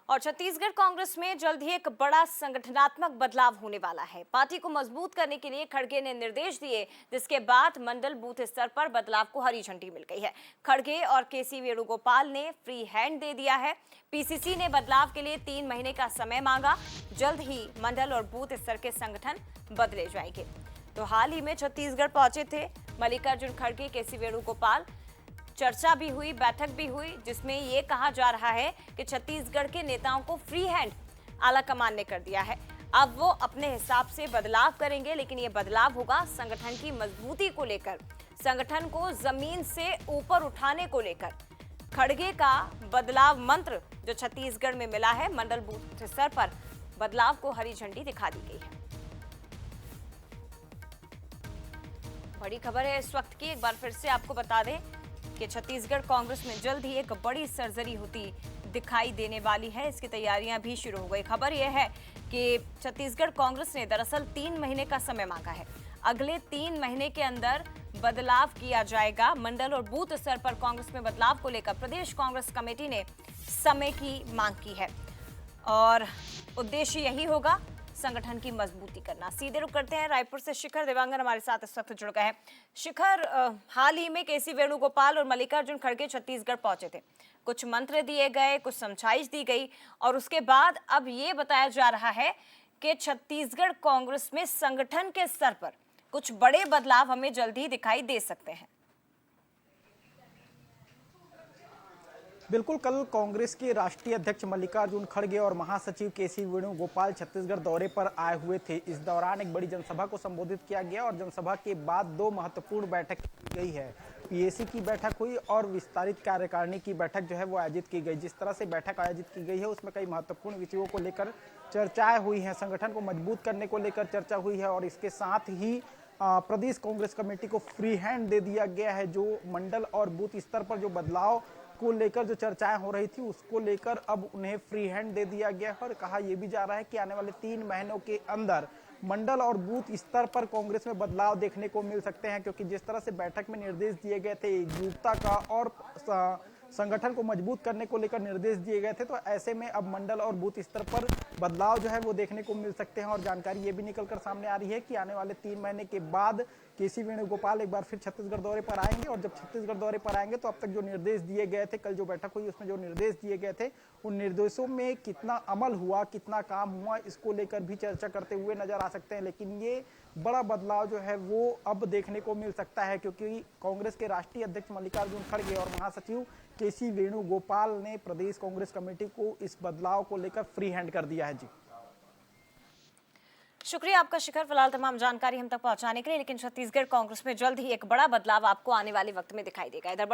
और छत्तीसगढ़ कांग्रेस में जल्द ही एक बड़ा संगठनात्मक बदलाव होने वाला है। पार्टी को मजबूत करने के लिए खड़गे ने निर्देश दिए, जिसके बाद मंडल बूथ स्तर पर बदलाव को हरी झंडी मिल गई है। खड़गे और केसी वेणुगोपाल ने फ्री हैंड दे दिया है। पीसीसी ने बदलाव के लिए 3 महीने का समय मांगा। जल्द ही मंडल और बूथ स्तर के संगठन बदले जाएंगे। तो हाल ही में छत्तीसगढ़ पहुंचे थे मल्लिकार्जुन खड़गे, केसी वेणुगोपाल। चर्चा भी हुई, बैठक भी हुई, जिसमें यह कहा जा रहा है कि छत्तीसगढ़ के नेताओं को फ्री हैंड आला कमान ने कर दिया है। अब वो अपने हिसाब से बदलाव करेंगे, लेकिन ये बदलाव होगा संगठन की मजबूती को लेकर, संगठन को जमीन से ऊपर उठाने को लेकर। खड़गे का बदलाव मंत्र जो छत्तीसगढ़ में मिला है, मंडल बूथ स्तर पर बदलाव को हरी झंडी दिखा दी गई है। बड़ी खबर है इस वक्त की, एक बार फिर से आपको बता दें कि छत्तीसगढ़ कांग्रेस में जल्द ही एक बड़ी सर्जरी होती दिखाई देने वाली है। इसकी तैयारियां भी शुरू हो गई। खबर यह है कि छत्तीसगढ़ कांग्रेस ने दरअसल 3 महीने का समय मांगा है। अगले 3 महीने के अंदर बदलाव किया जाएगा। मंडल और बूथ स्तर पर कांग्रेस में बदलाव को लेकर प्रदेश कांग्रेस कमेटी ने समय की मांग की है और उद्देश्य यही होगा, संगठन की मजबूती करना। सीधे रुक करते हैं रायपुर से। शिखर देवांगन हमारे साथ इस वक्त जुड़ गए हैं। शिखर, हाल ही में केसी वेणुगोपाल और मल्लिकार्जुन खड़गे छत्तीसगढ़ पहुंचे थे। कुछ मंत्र दिए गए, कुछ समझाइश दी गई और उसके बाद अब ये बताया जा रहा है कि छत्तीसगढ़ कांग्रेस में संगठन के स्तर पर कुछ बड़े बदलाव हमें जल्द ही दिखाई दे सकते हैं। बिल्कुल, कल कांग्रेस के राष्ट्रीय अध्यक्ष मल्लिकार्जुन खड़गे और महासचिव केसी वेणुगोपाल छत्तीसगढ़ दौरे पर आए हुए थे। इस दौरान एक बड़ी जनसभा को संबोधित किया गया और जनसभा के बाद 2 महत्वपूर्ण बैठक की गई है। पीएसी की बैठक हुई और विस्तारित कार्यकारिणी की बैठक जो है वो आयोजित की गई। जिस तरह से बैठक आयोजित की गई है उसमें कई महत्वपूर्ण विषयों को लेकर चर्चाएं हुई हैं। संगठन को मजबूत करने को लेकर चर्चा हुई है और इसके साथ ही प्रदेश कांग्रेस कमेटी को फ्री हैंड दे दिया गया है। जो मंडल और बूथ स्तर पर जो बदलाव को लेकर जो चर्चाएं हो रही थी उसको लेकर अब उन्हें फ्री हैंड दे दिया गया है और कहा यह भी जा रहा है कि आने वाले 3 महीनों के अंदर मंडल और बूथ स्तर पर कांग्रेस में बदलाव देखने को मिल सकते हैं। क्योंकि जिस तरह से बैठक में निर्देश दिए गए थे एकजुटता का और संगठन को मजबूत करने को लेकर निर्देश दिए गए थे, तो ऐसे में अब मंडल और बूथ स्तर पर बदलाव जो है वो देखने को मिल सकते हैं। और जानकारी ये भी निकलकर सामने आ रही है कि आने वाले 3 महीने के बाद केसी वेणुगोपाल एक बार फिर छत्तीसगढ़ दौरे पर आएंगे और जब छत्तीसगढ़ दौरे पर आएंगे तो अब तक जो निर्देश दिए गए थे, कल जो बैठक हुई उसमें जो निर्देश दिए गए थे, उन निर्देशों में कितना अमल हुआ, कितना काम हुआ, इसको लेकर भी चर्चा करते हुए नजर आ सकते हैं। लेकिन ये बड़ा बदलाव जो है वो अब देखने को मिल सकता है क्योंकि कांग्रेस के राष्ट्रीय अध्यक्ष मल्लिकार्जुन खड़गे और महासचिव केसी वेणुगोपाल ने प्रदेश कांग्रेस कमेटी को इस बदलाव को लेकर फ्री हैंड कर दिया है। जी, शुक्रिया आपका शिखर, फिलहाल तमाम जानकारी हम तक पहुंचाने के लिए। लेकिन छत्तीसगढ़ कांग्रेस में जल्द ही एक बड़ा बदलाव आपको आने वाले वक्त में दिखाई देगा। इधर